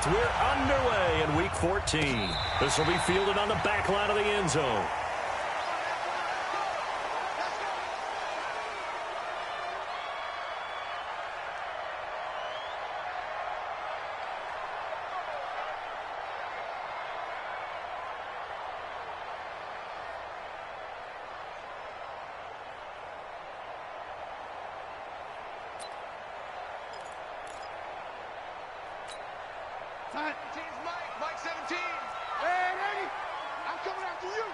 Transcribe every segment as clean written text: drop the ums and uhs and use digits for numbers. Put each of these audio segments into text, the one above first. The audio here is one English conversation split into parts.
correct. We're underway in Week 14. This will be fielded on the back line of the end zone. Mike 17. Hey, ready? I'm coming after you.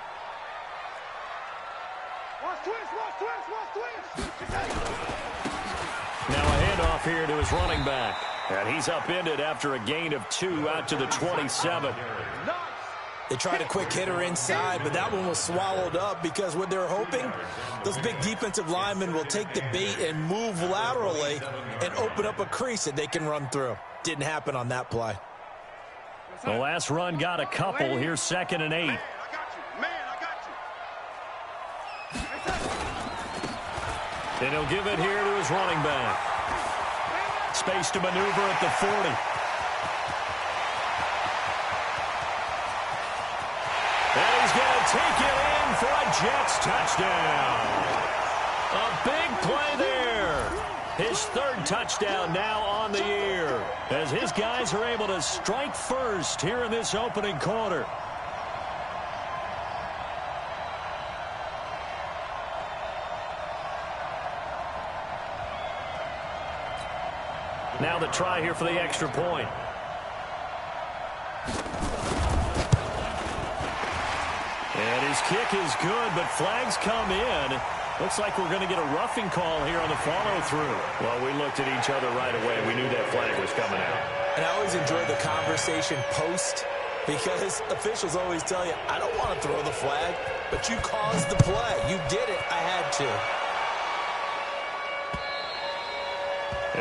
Watch twist. Now a handoff here to his running back. And he's upended after a gain of 2 out to the 27. They tried a quick hitter inside, but that one was swallowed up because what they're hoping, those big defensive linemen will take the bait and move laterally and open up a crease that they can run through. Didn't happen on that play. The last run got a couple. Here's 2nd and 8. Man, I got you. And he'll give it here to his running back. Space to maneuver at the 40. And he's going to take it in for a Jets touchdown. A big play there. His 3rd touchdown now on the year, as his guys are able to strike first here in this opening quarter. Now the try here for the extra point. And his kick is good, but flags come in. Looks like we're going to get a roughing call here on the follow-through. Well, we looked at each other right away. We knew that flag was coming out. And I always enjoy the conversation post because officials always tell you, I don't want to throw the flag, but you caused the play. You did it. I had to.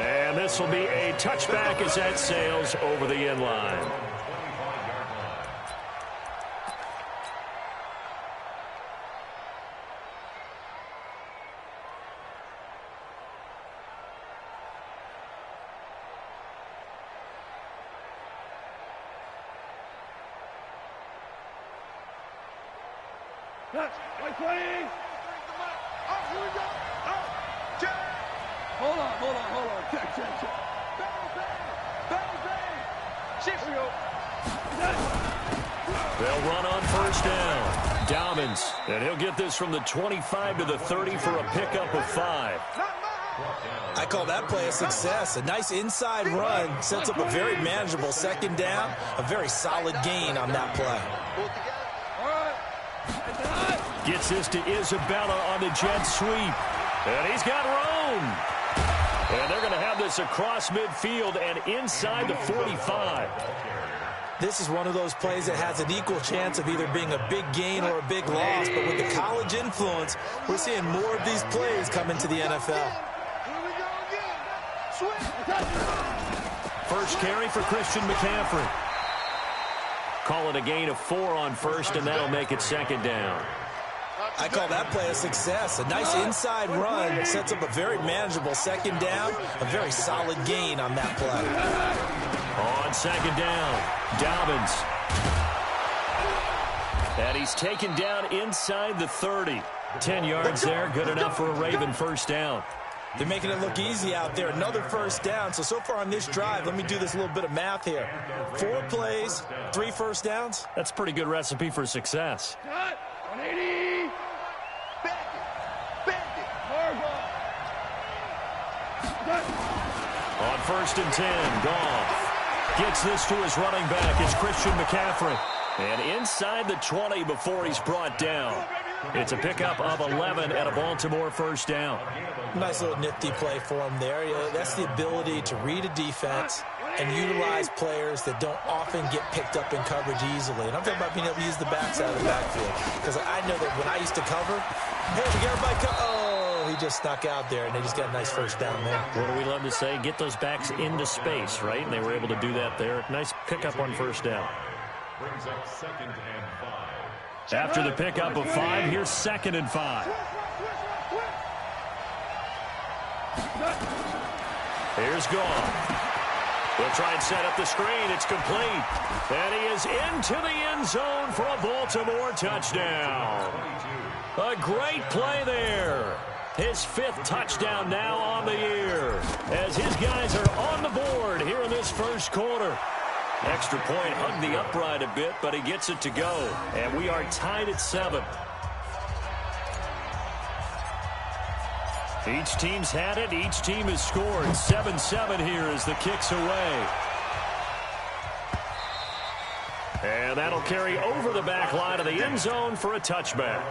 And this will be a touchback as that sails over the end line. Like 20. Oh, here we go. Oh, check. Hold on. Check. Bang. Shift. Here we go. They'll run on 1st down. Dobbins, and he'll get this from the 25 to the 30 for a pickup of 5. I call that play a success. A nice inside run sets up a very manageable 2nd down. A very solid gain on that play. Gets this to Isabella on the jet sweep. And he's got room. And they're going to have this across midfield and inside the 45. This is one of those plays that has an equal chance of either being a big gain or a big loss. But with the college influence, we're seeing more of these plays come into the NFL. First carry for Christian McCaffrey. Call it a gain of 4 on 1st, and that'll make it 2nd down. I call that play a success. A nice inside run sets up a very manageable 2nd down. A very solid gain on that play. On 2nd down, Dobbins. And he's taken down inside the 30. 10 yards there, good enough for a Raven 1st down. They're making it look easy out there. Another 1st down. So far on this drive, let me do this little bit of math here. 4 plays, 3 1st downs. That's a pretty good recipe for success. 180. Bend it. On 1st and 10, Goff gets this to his running back. It's Christian McCaffrey. And inside the 20 before he's brought down. It's a pickup of 11 and a Baltimore 1st down. Nice little nifty play for him there. That's the ability to read a defense and utilize players that don't often get picked up in coverage easily. And I'm talking about being able to use the backside of the backfield. Because I know that when I used to cover, hey, we got everybody oh, he just snuck out there, and they just got a nice 1st down there. What do we love to say? Get those backs into space, right? And they were able to do that there. Nice pickup on 1st down. Brings up 2nd and 5. After the pickup of 5, here's 2nd and 5. Here's Goff. We'll try and set up the screen. It's complete. And he is into the end zone for a Baltimore touchdown. A great play there. His 5th touchdown now on the year, as his guys are on the board here in this first quarter. Extra point hugged the upright a bit, but he gets it to go. And we are tied at 7. Each team's had it. Each team has scored. 7-7 here as the kick's away. And that'll carry over the back line of the end zone for a touchback.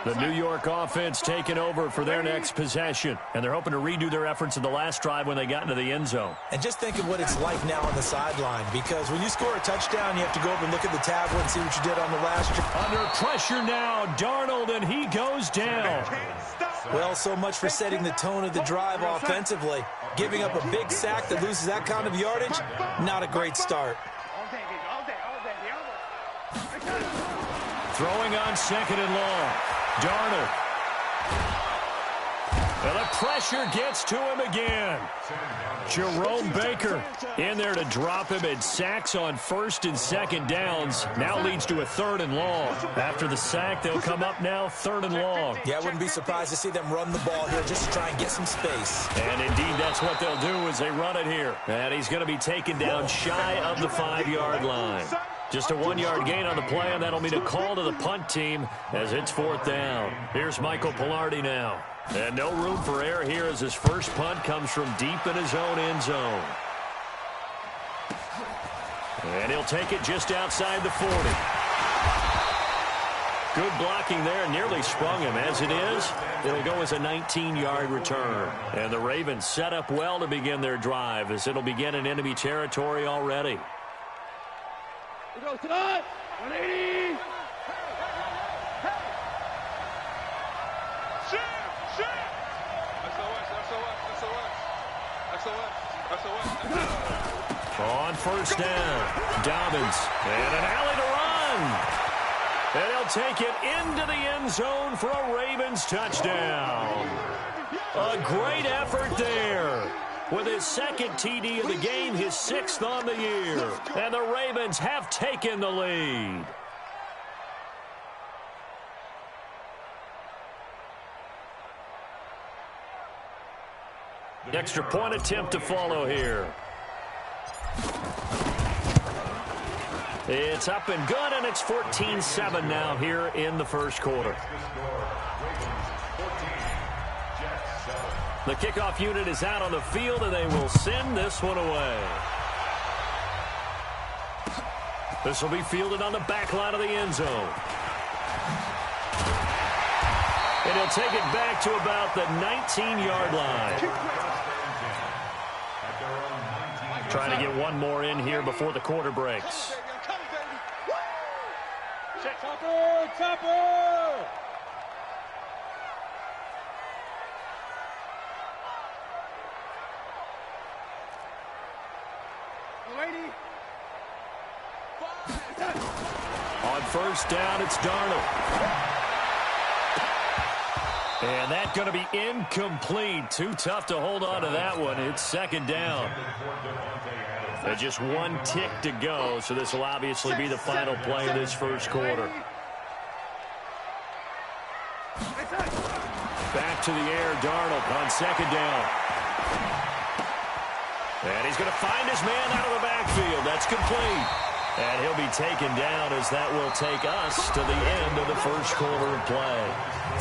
The New York offense taking over for their next possession. And they're hoping to redo their efforts in the last drive when they got into the end zone. And just think of what it's like now on the sideline, because when you score a touchdown, you have to go over and look at the tablet and see what you did on the last drive. Under pressure now, Darnold, and he goes down. Well, so much for setting the tone of the drive offensively. Giving up a big sack that loses that kind of yardage, not a great start. Throwing on 2nd and long. Darnold. And the pressure gets to him again. Jerome Baker in there to drop him, and sacks on 1st and 2nd downs. Now leads to a 3rd and long. After the sack, they'll come up now 3rd and long. Yeah, I wouldn't be surprised to see them run the ball here just to try and get some space. And indeed, that's what they'll do as they run it here. And he's going to be taken down shy of the 5-yard line. Just a 1-yard gain on the play, and that'll mean a call to the punt team as it's 4th down. Here's Michael Pilardi now. And no room for error here as his first punt comes from deep in his own end zone. And he'll take it just outside the 40. Good blocking there, nearly sprung him. As it is, it'll go as a 19-yard return. And the Ravens set up well to begin their drive, as it'll begin in enemy territory already. Here goes tonight. 180. On 1st down, Dobbins, and an alley to run. And he'll take it into the end zone for a Ravens touchdown. A great effort there. With his 2nd TD of the game, his 6th on the year. And the Ravens have taken the lead. Extra point attempt to follow here. It's up and good, and it's 14-7 now here in the first quarter. The kickoff unit is out on the field, and they will send this one away. This will be fielded on the back line of the end zone. And he'll take it back to about the 19-yard line. Trying to get one more in here before the quarter breaks. Chopper! Chopper! On 1st down, it's Darnold. And that's going to be incomplete. Too tough to hold on to that one. It's 2nd down. And just 1 tick to go, so this will obviously be the final play of this first quarter. Back to the air, Darnold on 2nd down. And he's going to find his man out of the backfield. That's complete. And he'll be taken down as that will take us to the end of the first quarter of play.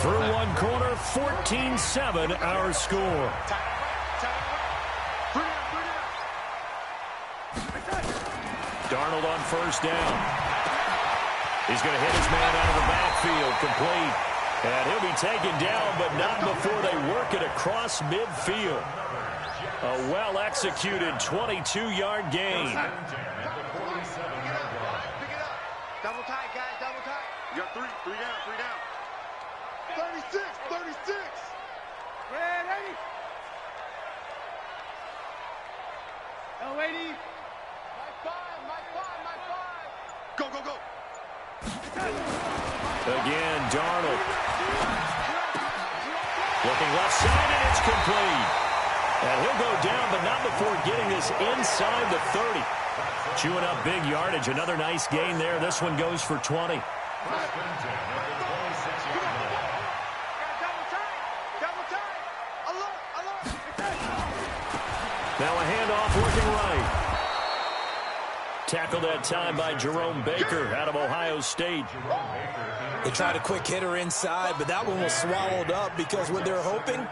Through 1 quarter, 14-7 our score. Darnold on 1st down. He's going to hit his man out of the backfield, complete. And he'll be taken down, but not before they work it across midfield. A well-executed 22-yard gain. Double tight, guys, double tight. You got 3 down. 36. Ready? L80. My 5. Go. Again, Darnold. Looking left side, and it's complete. And he'll go down, but not before getting this inside the 30. Chewing up big yardage. Another nice gain there. This one goes for 20. Now a handoff looking right. Tackled that time by Jerome Baker out of Ohio State. They tried a quick hitter inside, but that one was swallowed up because what they're hoping,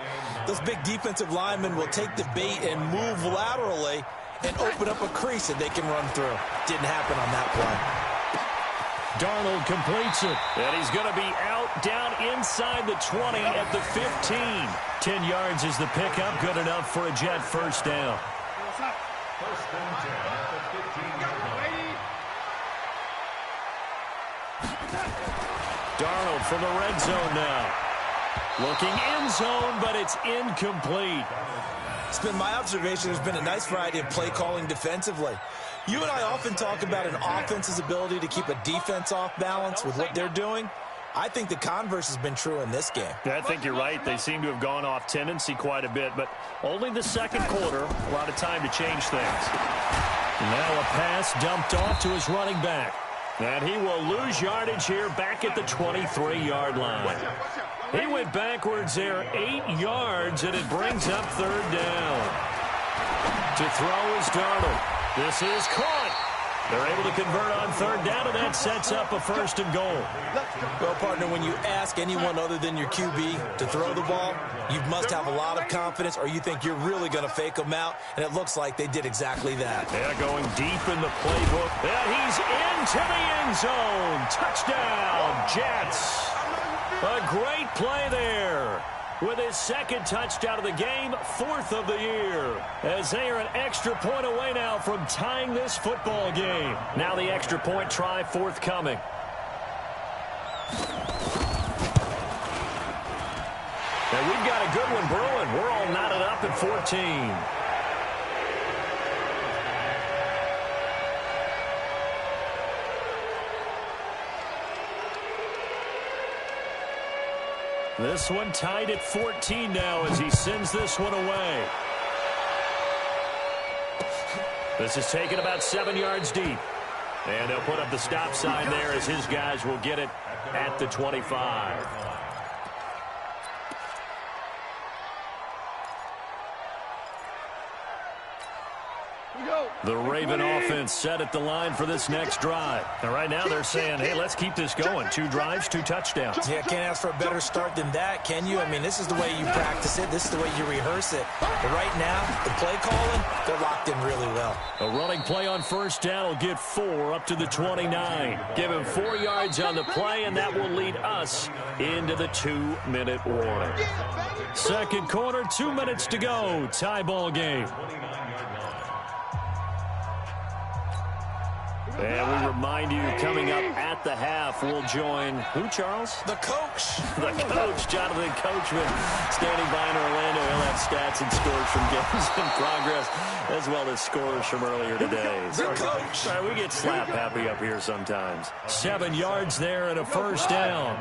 those big defensive linemen will take the bait and move laterally and open up a crease that they can run through. Didn't happen on that play. Darnold completes it. And he's going to be out down inside the 20 at the 15. 10 yards is the pickup. Good enough for a Jet first down. First and 10 at the 15-yard line. Darnold from the red zone now. Looking end zone, but it's incomplete. It's been my observation there's been a nice variety of play calling defensively. You and I often talk about an offense's ability to keep a defense off balance with what they're doing. I think the converse has been true in this game. Yeah, I think you're right. They seem to have gone off tendency quite a bit, but only the second quarter, a lot of time to change things. Now a pass dumped off to his running back. And he will lose yardage here back at the 23-yard line. He went backwards there 8 yards, and it brings up third down. To throw is Darnold. This is caught. They're able to convert on third down, and that sets up a first and goal. Well, partner, when you ask anyone other than your QB to throw the ball, you must have a lot of confidence, or you think you're really going to fake them out, and it looks like they did exactly that. Yeah, going deep in the playbook. And he's into the end zone. Touchdown, Jets. A great play there. With his second touchdown of the game, 4th of the year. As they are an extra point away now from tying this football game. Now the extra point try forthcoming. And we've got a good one brewing. We're all knotted up at 14. This one tied at 14 now as he sends this one away. This is taken about 7 yards deep. And they'll put up the stop sign there as his guys will get it at the 25. The Raven offense set at the line for this next drive. And right now they're saying, hey, let's keep this going. 2 drives, 2 touchdowns. Yeah, can't ask for a better start than that, can you? I mean, this is the way you practice it. This is the way you rehearse it. But right now, the play calling, they're locked in really well. A running play on first down will get 4 up to the 29. Give him 4 yards on the play, and that will lead us into the 2-minute warning. Second quarter, 2 minutes to go. Tie ball game. And we remind you, coming up at the half, we'll join who, Charles? The coach. The coach, Jonathan Coachman, standing by in Orlando. He'll have stats and scores from games in progress, as well as scores from earlier today. The coach. Sorry, we get slap happy up here sometimes. 7 yards there and a first down.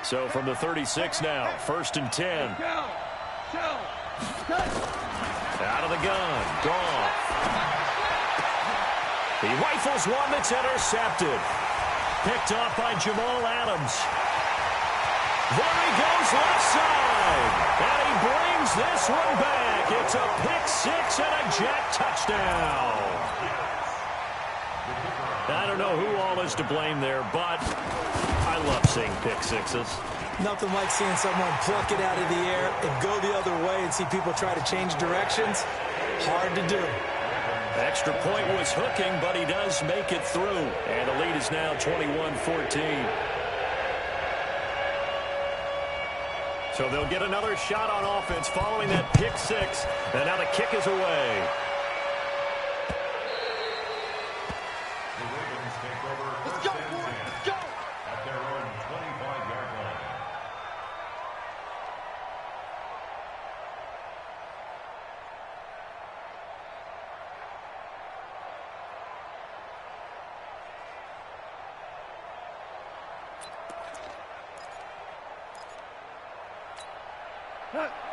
So from the 36 now, 1st and 10. Out of the gun, Goff. He rifles one that's intercepted. Picked off by Jamal Adams. There he goes left side. And he brings this one back. It's a pick 6 and a Jet touchdown. I don't know who all is to blame there, but I love seeing pick sixes. Nothing like seeing someone pluck it out of the air and go the other way and see people try to change directions. Hard to do. Extra point was hooking, but he does make it through. And the lead is now 21-14. So they'll get another shot on offense following that pick 6. And now the kick is away. The Ravens take over first and 10 at their own 25-yard line.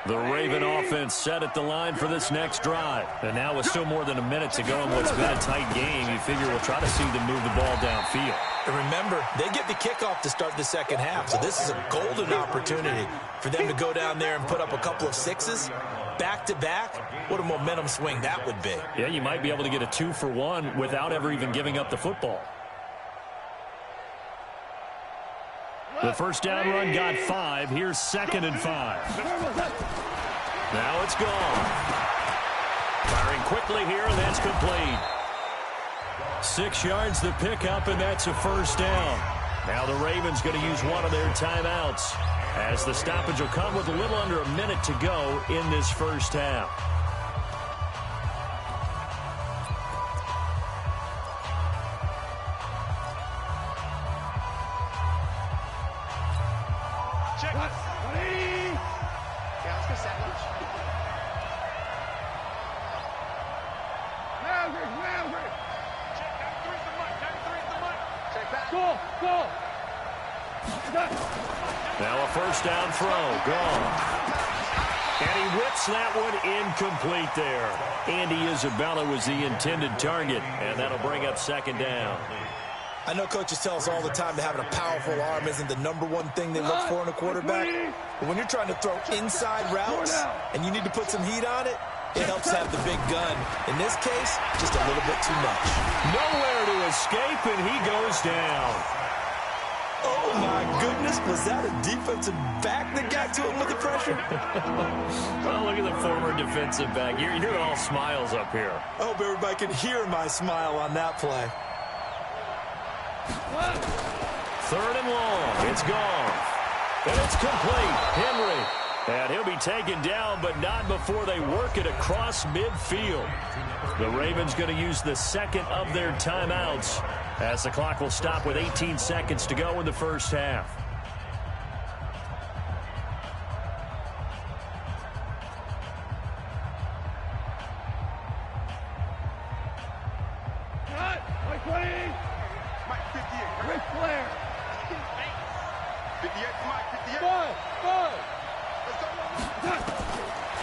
The Raven offense set at the line for this next drive. And now with still more than a minute to go in what's been a tight game, you figure we'll try to see them move the ball downfield. And remember, they get the kickoff to start the second half, so this is a golden opportunity for them to go down there and put up a couple of sixes back-to-back. What a momentum swing that would be. Yeah, you might be able to get a 2-for-1 without ever even giving up the football. The first down run got 5. Here's 2nd and 5. Now it's gone. Firing quickly here, and that's complete. 6 yards to pick up, and that's a first down. Now the Ravens going to use one of their timeouts, as the stoppage will come with a little under a minute to go in this first half. Check. Ready? Yeah, let's go sandwich. Maverick. Check, 93's the mic. 93's the mic. Check back. Go. Now a first down throw. Gone. And he whips that one incomplete there. Andy Isabella was the intended target, and that'll bring up 2nd down. I know coaches tell us all the time that having a powerful arm isn't the #1 thing they look for in a quarterback. But when you're trying to throw inside routes and you need to put some heat on it, it helps to have the big gun. In this case, just a little bit too much. Nowhere to escape, and he goes down. Oh, my goodness. Was that a defensive back that got to him with the pressure? Well, look at the former defensive back. You're all smiles up here. I hope everybody can hear my smile on that play. 3rd and long. It's gone. And it's complete. Henry. And he'll be taken down, but not before they work it across midfield. The Ravens going to use the 2nd of their timeouts, as the clock will stop with 18 seconds to go in the first half. Mike 20. Mike 58. Ric Flair. 58 to Mike 58. Go.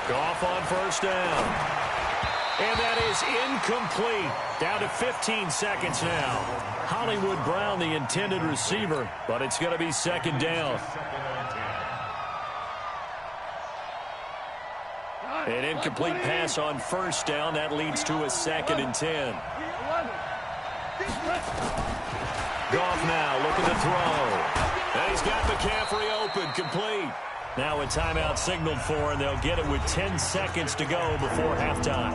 Goff on first down. And that is incomplete. Down to 15 seconds now. Hollywood Brown, the intended receiver, but it's going to be 2nd down. An incomplete pass on first down. That leads to a 2nd and 10. Goff now looking to throw. And he's got McCaffrey open, complete. Now a timeout signaled for, and they'll get it with 10 seconds to go before halftime.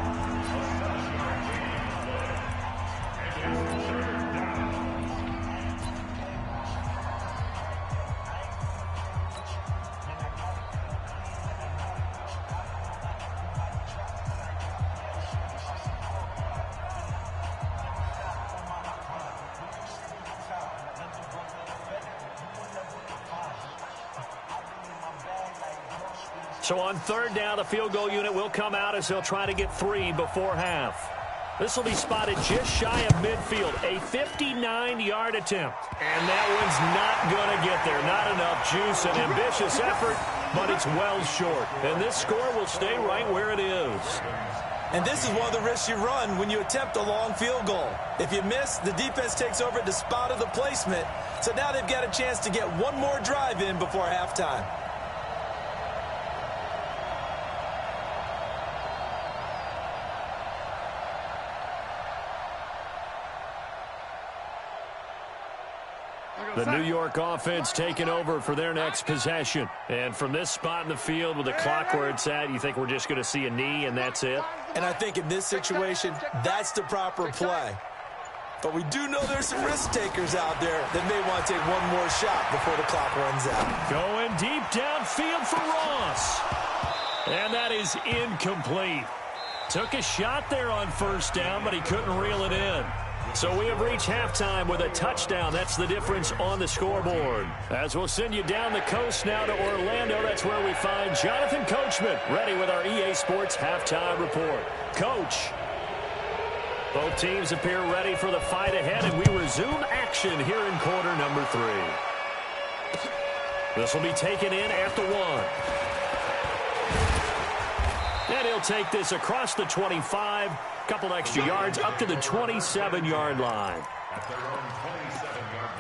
So on 3rd down, the field goal unit will come out as they'll try to get 3 before half. This will be spotted just shy of midfield, a 59-yard attempt. And that one's not going to get there. Not enough juice, an ambitious effort, but it's well short. And this score will stay right where it is. And this is one of the risks you run when you attempt a long field goal. If you miss, the defense takes over at the spot of the placement. So now they've got a chance to get one more drive in before halftime. The New York offense taking over for their next possession. And from this spot in the field with the clock where it's at, you think we're just going to see a knee and that's it? And I think in this situation, that's the proper play. But we do know there's some risk takers out there that may want to take one more shot before the clock runs out. Going deep downfield for Ross. And that is incomplete. Took a shot there on first down, but he couldn't reel it in. So we have reached halftime with a touchdown. That's the difference on the scoreboard. As we'll send you down the coast now to Orlando, that's where we find Jonathan Coachman, ready with our EA Sports Halftime Report. Coach, both teams appear ready for the fight ahead, and we resume action here in quarter number 3. This will be taken in at the 1. They'll take this across the 25, couple extra yards up to the 27-yard line. At their own 27-yard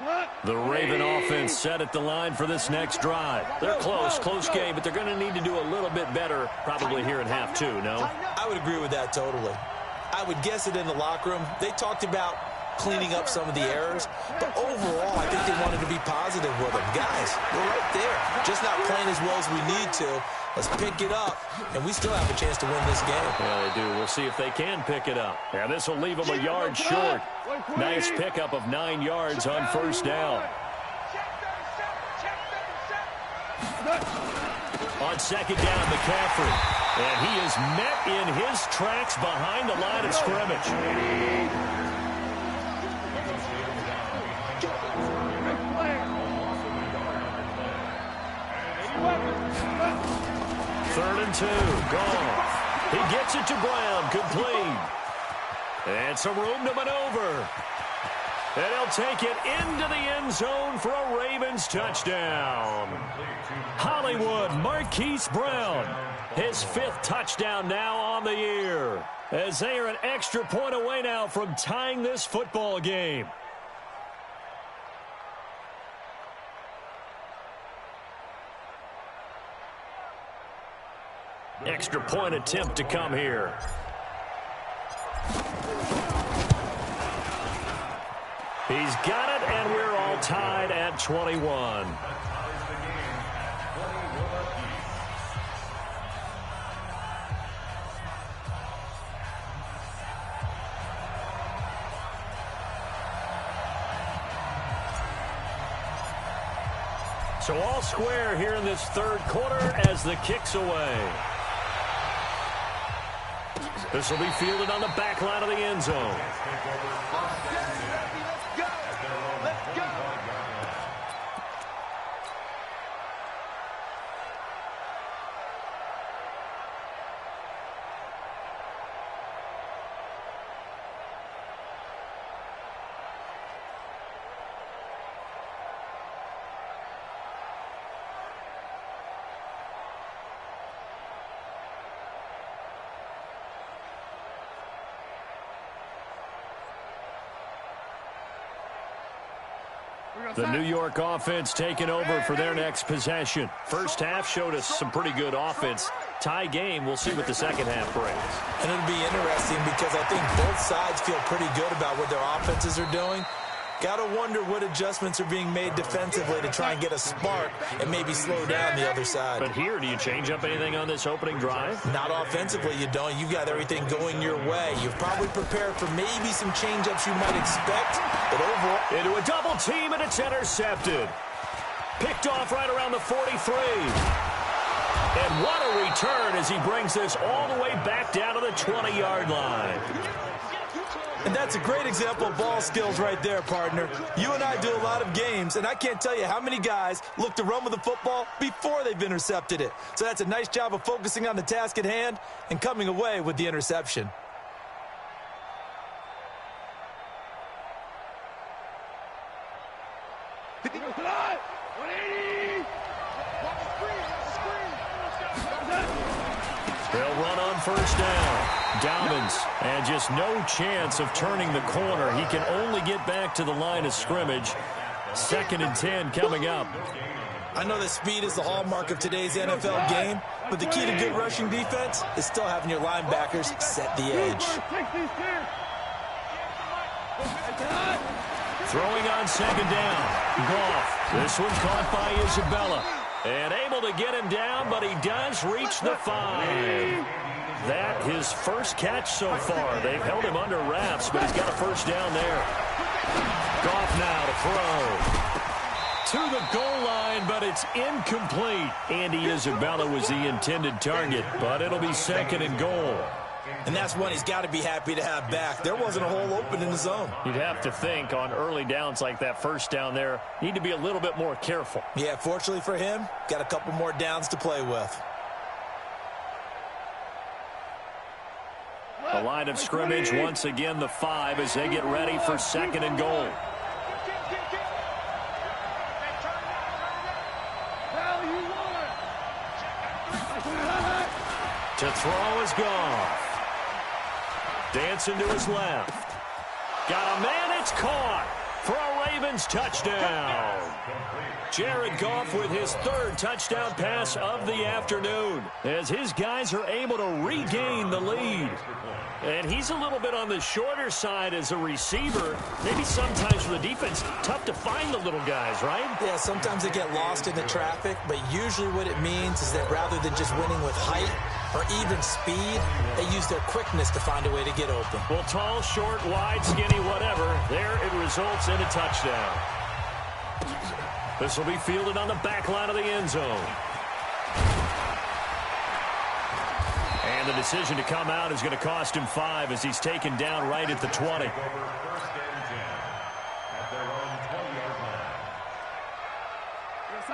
line. The Raven offense set at the line for this next drive. They're close game, but they're going to need to do a little bit better probably here in half two, no? I would agree with that totally. I would guess it in the locker room. They talked about cleaning up some of the errors, but overall, I think they wanted to be positive with them. Guys, we're right there. Just not playing as well as we need to. Let's pick it up, and we still have a chance to win this game. Yeah, they do. We'll see if they can pick it up. Yeah, this will leave them a yard short. Nice pickup of 9 yards on first down. On second down, McCaffrey. And he is met in his tracks behind the line of scrimmage. Third and 2, Goff. He gets it to Brown, complete. And some room to maneuver. And he'll take it into the end zone for a Ravens touchdown. Hollywood Marquise Brown, his 5th touchdown now on the year, as they are an extra point away now from tying this football game. Extra point attempt to come here. He's got it, and we're all tied at 21. So all square here in this third quarter as the kick's away. This will be fielded on the back line of the end zone. The New York offense taking over for their next possession. First half showed us some pretty good offense. Tie game, we'll see what the second half brings. And it'll be interesting because I think both sides feel pretty good about what their offenses are doing. Got to wonder what adjustments are being made defensively to try and get a spark and maybe slow down the other side. But here, do you change up anything on this opening drive? Not offensively, you don't. You've got everything going your way. You've probably prepared for maybe some change-ups you might expect, but overall... Into a double team, and it's intercepted. Picked off right around the 43. And what a return as he brings this all the way back down to the 20-yard line. And that's a great example of ball skills right there, partner. You and I do a lot of games, and I can't tell you how many guys look to run with the football before they've intercepted it. So that's a nice job of focusing on the task at hand and coming away with the interception. They'll run on first down. Dobbins, and just no chance of turning the corner. He can only get back to the line of scrimmage. 2nd and 10 coming up. I know that speed is the hallmark of today's NFL game, but the key to good rushing defense is still having your linebackers set the edge. Throwing on second down. Goff. This one caught by Isabella. And able to get him down, but he does reach the 5. That his first catch so far. They've held him under wraps, but he's got a first down there. Goff now to throw. To the goal line, but it's incomplete. Andy Isabella was the intended target, but it'll be 2nd and goal. And that's one he's got to be happy to have back. There wasn't a hole open in the zone. You'd have to think on early downs like that first down there, need to be a little bit more careful. Yeah, fortunately for him, got a couple more downs to play with. The line of scrimmage, once again, the 5 as they get ready for 2nd and goal. To throw is Goff. Dancing to his left. Got a man, it's caught for a Ravens touchdown. Jared Goff with his third touchdown pass of the afternoon as his guys are able to regain the lead. And he's a little bit on the shorter side as a receiver. Maybe sometimes for the defense, tough to find the little guys, right? Yeah, sometimes they get lost in the traffic, but usually what it means is that rather than just winning with height or even speed, they use their quickness to find a way to get open. Well, tall, short, wide, skinny, whatever, there it results in a touchdown. This will be fielded on the back line of the end zone. And the decision to come out is going to cost him 5 as he's taken down right at the 20.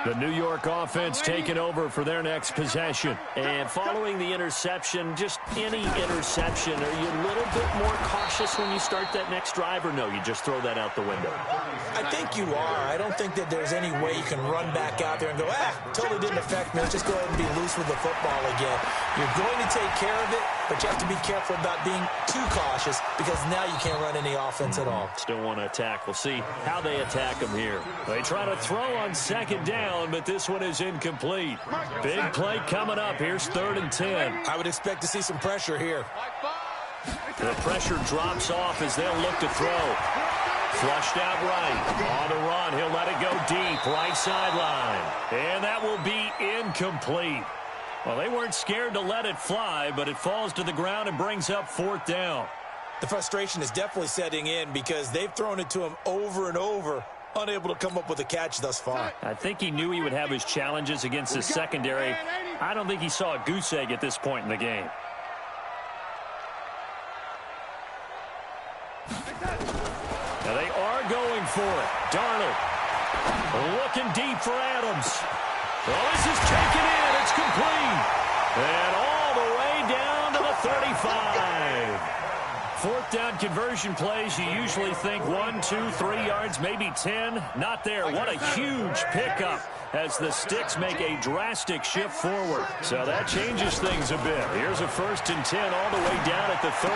The New York offense taking over for their next possession. And following the interception, just any interception, are you a little bit more cautious when you start that next drive, or no, you just throw that out the window? I think you are. I don't think that there's any way you can run back out there and go, totally didn't affect me. Let's just go ahead and be loose with the football again. You're going to take care of it, but you have to be careful about being too cautious because now you can't run any offense at all. Still want to attack. We'll see how they attack him here. They try to throw on second down, but this one is incomplete. Big play coming up. Here's 3rd and 10. I would expect to see some pressure here. The pressure drops off as they'll look to throw. Flushed out right. On the run, he'll let it go deep. Right sideline. And that will be incomplete. Well, they weren't scared to let it fly, but it falls to the ground and brings up 4th down. The frustration is definitely setting in because they've thrown it to him over and over, unable to come up with a catch thus far. I think he knew he would have his challenges against his secondary. I don't think he saw a goose egg at this point in the game. Now they are going for it. Darnold looking deep for Adams. Oh, this is taken in. It's complete. And all the way down to the 35. 4th down conversion plays, you usually think 1, 2, 3 yards, maybe 10. Not there. What a huge pickup as the Sticks make a drastic shift forward. So that changes things a bit. Here's a 1st and 10 all the way down at the 35.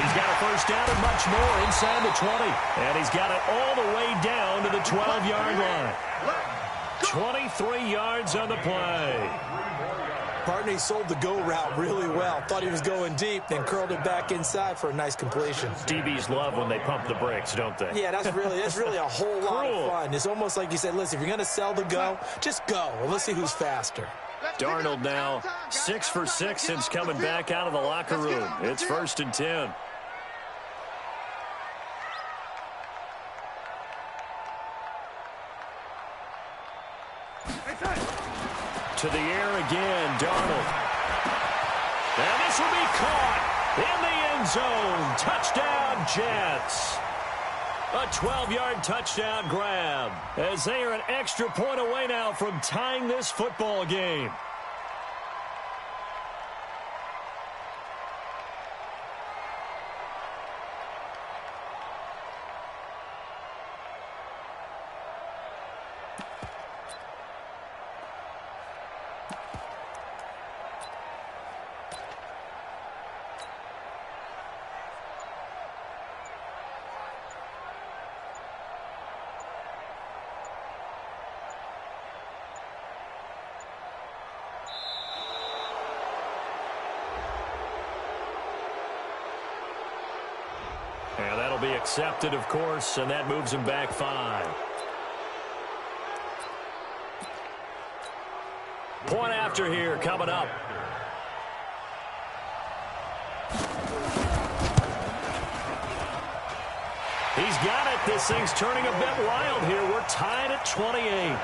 He's got a 1st down and much more inside the 20. And he's got it all the way down to the 12-yard line. 23 yards on the play. Partner, he sold the go route really well. Thought he was going deep, then curled it back inside for a nice completion. DBs love when they pump the brakes, don't they? Yeah, that's really a whole lot of fun. It's almost like you said, listen, if you're going to sell the go, just go. Well, let's see who's faster. Darnold now 6 for 6 since coming back out of the locker room. It's 1st and 10. To the air again, Darnold. And this will be caught in the end zone. Touchdown, Jets. A 12-yard touchdown grab as they are an extra point away now from tying this football game. And that'll be accepted, of course, and that moves him back 5. Point after here coming up. He's got it. This thing's turning a bit wild here. We're tied at 28.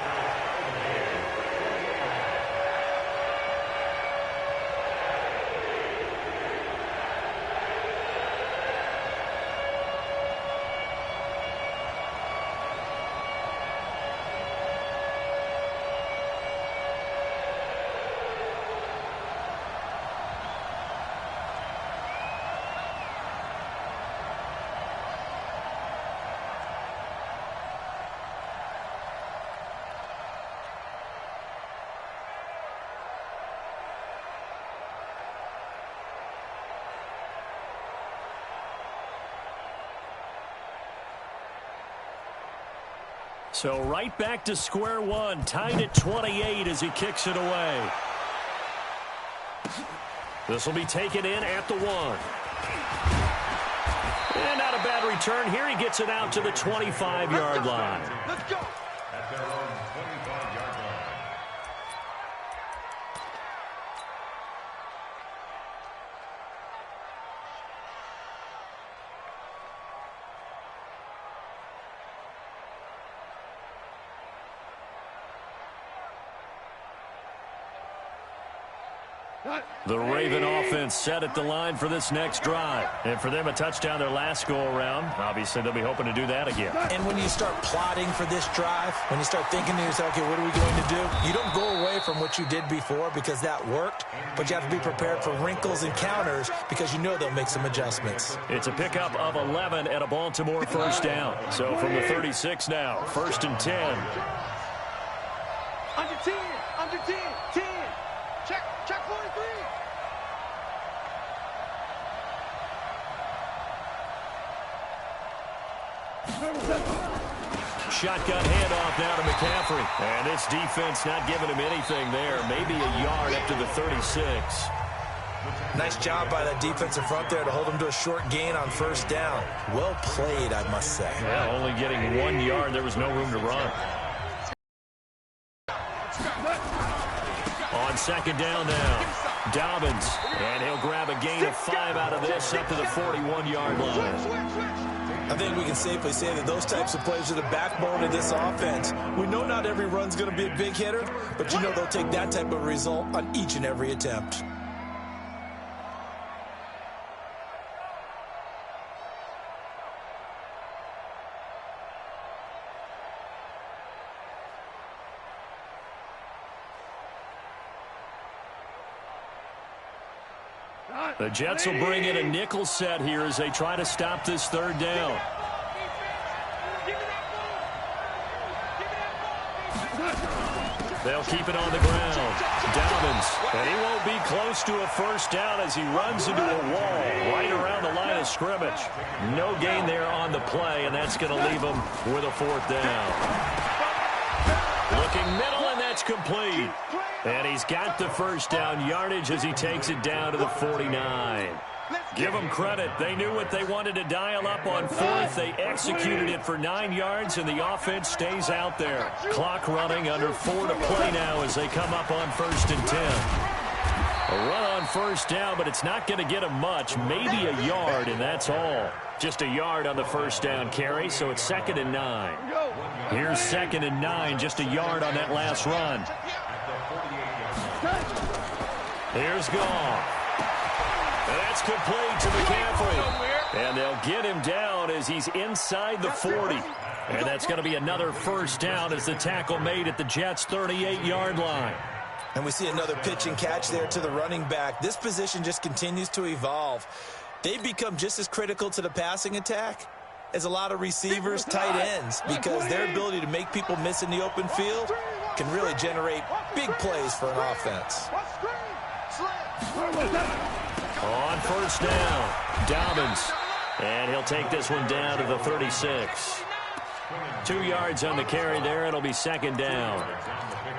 So right back to square one, tied at 28 as he kicks it away. This will be taken in at the 1. And not a bad return. Here he gets it out to the 25-yard line. Let's go. At their own 25-yard line. The Raven offense set at the line for this next drive. And for them, a touchdown their last go-around. Obviously, they'll be hoping to do that again. And when you start plotting for this drive, when you start thinking to yourself, okay, what are we going to do? You don't go away from what you did before because that worked, but you have to be prepared for wrinkles and counters because you know they'll make some adjustments. It's a pickup of 11 at a Baltimore first down. So from the 36 now, 1st and 10. Under 10. Under 10. 10. Check 43. Shotgun handoff now to McCaffrey. And this defense not giving him anything there. Maybe a yard up to the 36. Nice job by that defensive front there to hold him to a short gain on first down. Well played, I must say. Yeah, only getting 1 yard. There was no room to run. On second down now, Dobbins. And he'll grab a gain of 5 out of this up to the 41-yard line. I think we can safely say that those types of plays are the backbone of this offense. We know not every run's going to be a big hitter, but you know they'll take that type of result on each and every attempt. The Jets will bring in a nickel set here as they try to stop this third down. They'll keep it on the ground. Dobbins, and he won't be close to a first down as he runs into a wall right around the line of scrimmage. No gain there on the play, and that's going to leave him with a 4th down. Looking middle, and that's complete. And he's got the first down yardage as he takes it down to the 49. Give them credit. They knew what they wanted to dial up on 4th. They executed it for 9 yards, and the offense stays out there. Clock running, under 4 to play now as they come up on 1st and 10. A run on first down, but it's not going to get him much. Maybe a yard, and that's all. Just a yard on the first down carry, so it's 2nd and 9. Here's 2nd and 9, just a yard on that last run. Here's Goff. And that's complete to McCaffrey. And they'll get him down as he's inside the 40. And that's going to be another first down as the tackle made at the Jets' 38-yard line. And we see another pitch and catch there to the running back. This position just continues to evolve. They've become just as critical to the passing attack as a lot of receivers, tight ends, because their ability to make people miss in the open field can really generate big plays for an offense. On first down, Dobbins. And he'll take this one down to the 36. 2 yards on the carry there. It'll be 2nd down.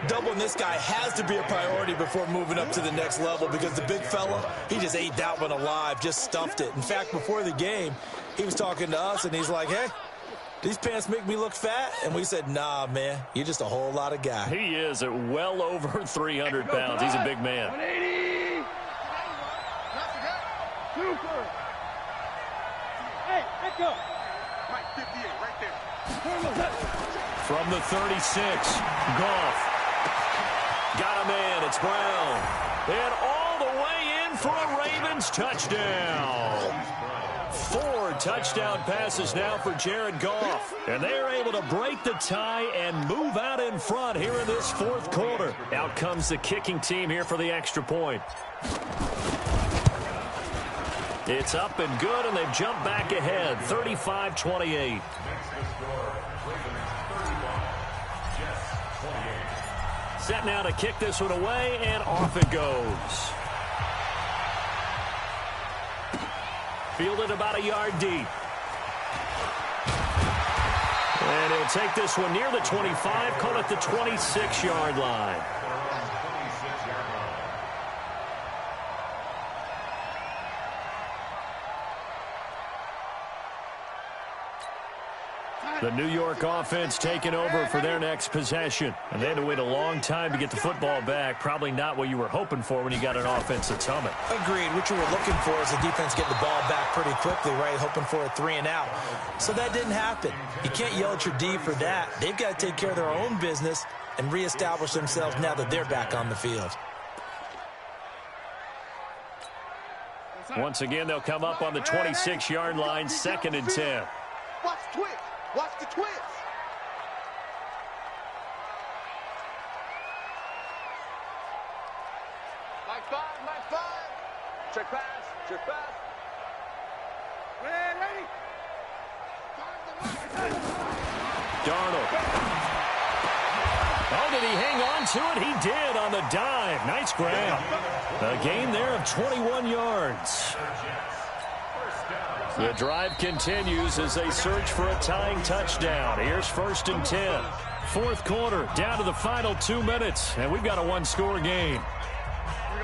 Doubling this guy has to be a priority before moving up to the next level because the big fella, he just ate that one alive, just stuffed it. In fact, before the game, he was talking to us, and he's like, hey, these pants make me look fat? And we said, nah, man, you're just a whole lot of guy. He is at well over 300 pounds. He's a big man. 180. Super. Hey, let go. Right, 58, right there. From the 36, Goff. Got a man, it's Brown. And all the way in for a Ravens touchdown. 4 touchdown passes now for Jared Goff. And they're able to break the tie and move out in front here in this 4th quarter. Out comes the kicking team here for the extra point. It's up and good, and they've jumped back ahead, 35-28. Set now to kick this one away, and off it goes. Fielded about a yard deep. And he'll take this one near the 25, call it the 26-yard line. The New York offense taking over for their next possession. And they had to wait a long time to get the football back. Probably not what you were hoping for when you got an offense that's humming. Agreed. What you were looking for is the defense getting the ball back pretty quickly, right? Hoping for a 3-and-out. So that didn't happen. You can't yell at your D for that. They've got to take care of their own business and reestablish themselves now that they're back on the field. Once again, they'll come up on the 26-yard line, 2nd and 10. Watch the twist. Watch the twist. Mike 5. Check pass. Ready. Darnold. Oh, did he hang on to it? He did on the dive. Nice grab. A gain there of 21 yards. The drive continues as they search for a tying touchdown. Here's 1st and 10. 4th quarter, down to the final 2 minutes, and we've got a one-score game.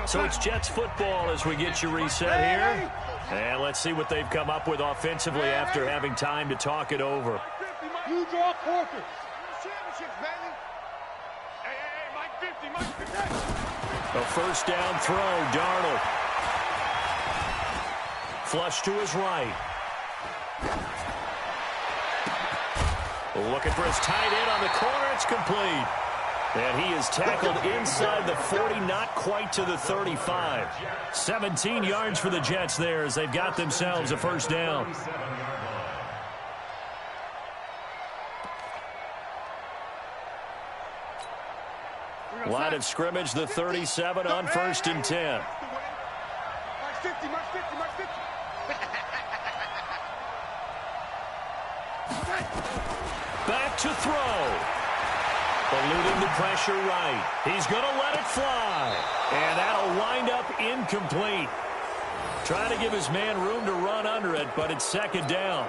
So it's Jets football as we get you reset here. And let's see what they've come up with offensively after having time to talk it over. You draw quarters. Championships, baby. Hey, Mike 50. A 1st down throw, Darnold. Flush to his right. Looking for his tight end on the corner. It's complete. And he is tackled inside the 40, not quite to the 35. 17 yards for the Jets there as they've got themselves a 1st down. Line of scrimmage, the 37 on 1st and 10. March 50. Back to throw. Eluding the pressure right. He's going to let it fly. And that'll wind up incomplete. Trying to give his man room to run under it, but it's 2nd down.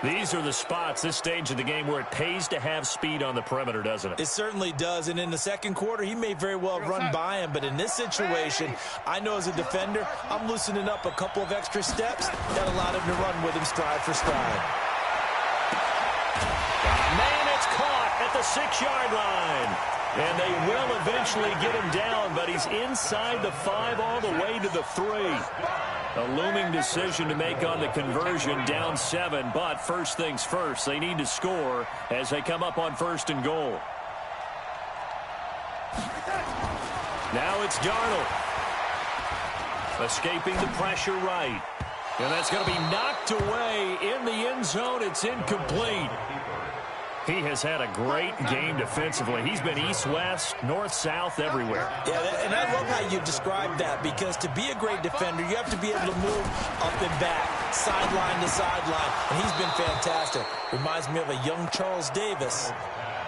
These are the spots, this stage of the game, where it pays to have speed on the perimeter, doesn't it? It certainly does, and in the 2nd quarter, he may very well run by him, but in this situation, I know as a defender, I'm loosening up a couple of extra steps that allowed him to run with him stride for stride. Man, it's caught at the 6-yard line. And they will eventually get him down, but he's inside the 5 all the way to the 3. A looming decision to make on the conversion, down 7, but first things first, they need to score as they come up on 1st and goal. Now it's Darnold. Escaping the pressure right. And that's going to be knocked away in the end zone. It's incomplete. He has had a great game defensively. He's been east-west, north-south, everywhere. Yeah, and I love how you described that, because to be a great defender, you have to be able to move up and back, sideline to sideline, and he's been fantastic. Reminds me of a young Charles Davis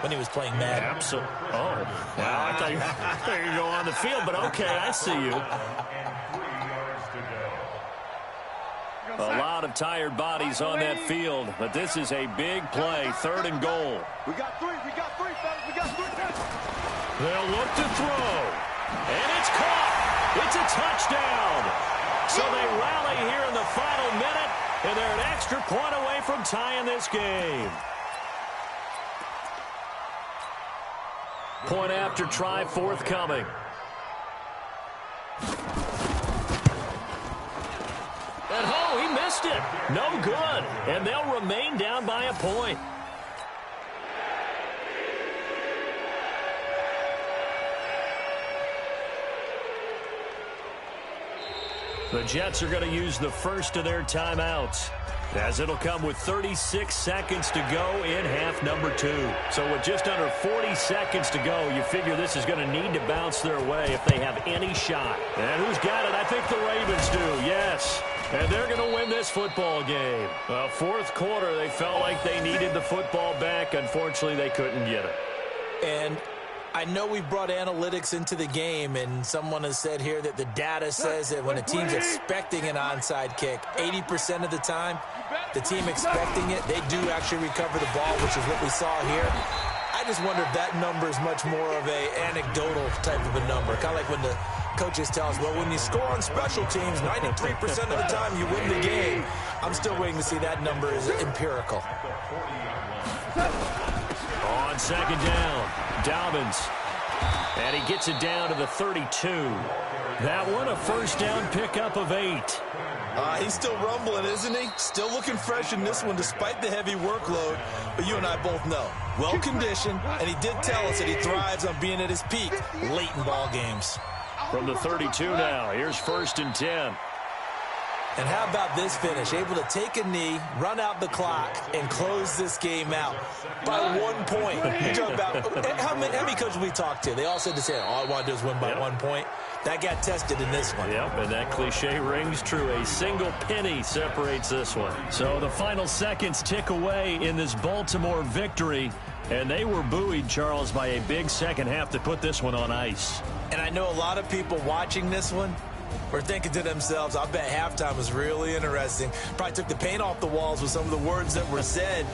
when he was playing Madden. Absolutely. Oh, wow. I thought you were going on the field, but okay, I see you. A lot of tired bodies on that field, but this is a big play, 3rd and goal. We got 3, fellas. We got 3. They'll look to throw, and it's caught. It's a touchdown. So they rally here in the final minute, and they're an extra point away from tying this game. Point after try forthcoming. And oh, he missed it. No good. And they'll remain down by a point. The Jets are going to use the first of their timeouts, as it'll come with 36 seconds to go in half number 2. So with just under 40 seconds to go, you figure this is going to need to bounce their way if they have any shot. And who's got it? I think the Ravens do, yes. And they're going to win this football game. Well, 4th quarter, they felt like they needed the football back. Unfortunately, they couldn't get it. And I know we brought analytics into the game, and someone has said here that the data says that when a team's expecting an onside kick, 80% of the time, the team expecting it, they do actually recover the ball, which is what we saw here. I just wonder if that number is much more of an anecdotal type of a number, kind of like when the coaches tell us, well, when you score on special teams, 93% of the time you win the game. I'm still waiting to see that number is empirical. On second down, Dobbins. And he gets it down to the 32. That one a first down pickup of 8. He's still rumbling, isn't he? Still looking fresh in this one despite the heavy workload. But you and I both know, well-conditioned, and he did tell us that he thrives on being at his peak late in ball games. From the 32 now, here's 1st and 10. And how about this finish? Able to take a knee, run out the clock, and close this game out by 1 point. You talk about how many coaches we talked to? They all said the same. All I want to do is win by 1 point. That got tested in this one. Yep, and that cliche rings true. A single penny separates this one. So the final seconds tick away in this Baltimore victory. And they were buoyed, Charles, by a big second half to put this one on ice. And I know a lot of people watching this one were thinking to themselves, I bet halftime was really interesting. Probably took the paint off the walls with some of the words that were said.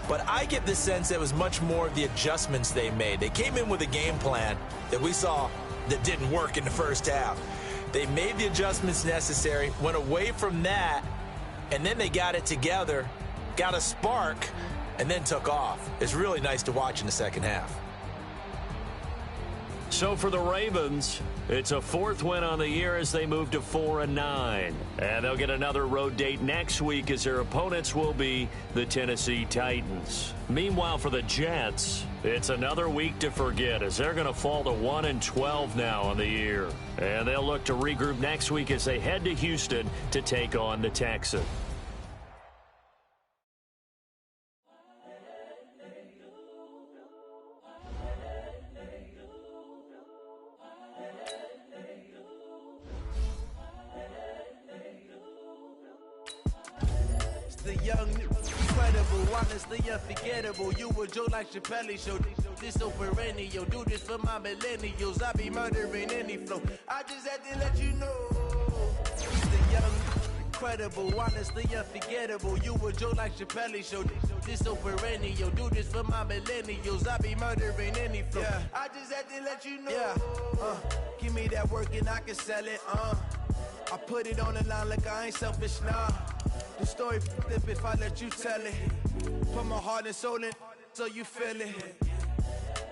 But I get the sense that it was much more of the adjustments they made. They came in with a game plan that we saw that didn't work in the first half. They made the adjustments necessary, went away from that, and then they got it together, got a spark, and then took off. It's really nice to watch in the second half. So for the Ravens, it's a 4th win on the year as they move to 4-9. And they'll get another road date next week as their opponents will be the Tennessee Titans. Meanwhile, for the Jets, it's another week to forget as they're going to fall to 1-12 now on the year. And they'll look to regroup next week as they head to Houston to take on the Texans. The young, incredible, honestly unforgettable. You a joke like Chappelle Show. This so perennial. Do this for my millennials. I be murdering any flow. I just had to let you know. The young, incredible, honestly unforgettable. You a joke like Chappelle Show. This so perennial. Do this for my millennials. I be murdering any flow. Yeah. I just had to let you know. Yeah. Give me that work and I can sell it. I put it on the line like I ain't selfish, nah. The story flip if I let you tell it. Put my heart and soul in so you feel it.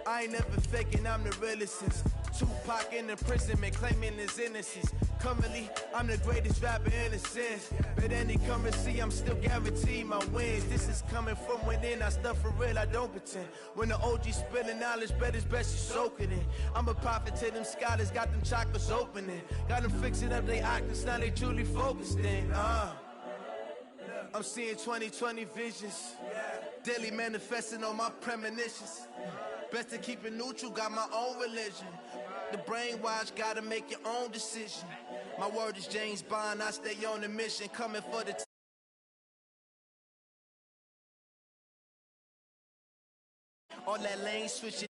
I ain't never faking, I'm the realest since Tupac in imprisonment, claiming his innocence. Currently, I'm the greatest rapper in a sense. But any currency, I'm still guaranteed my wins. This is coming from within, I stuff for real, I don't pretend. When the OG spilling knowledge, bet it's best you soak it in. I'm a prophet to them scholars, got them chakras opening. Got them fixing up they octaves, now they truly focused in. I'm seeing 2020 visions. Daily manifesting on my premonitions. Best to keep it neutral, got my own religion. The brainwash, gotta make your own decision. My word is James Bond, I stay on the mission. Coming for the all that lane switching.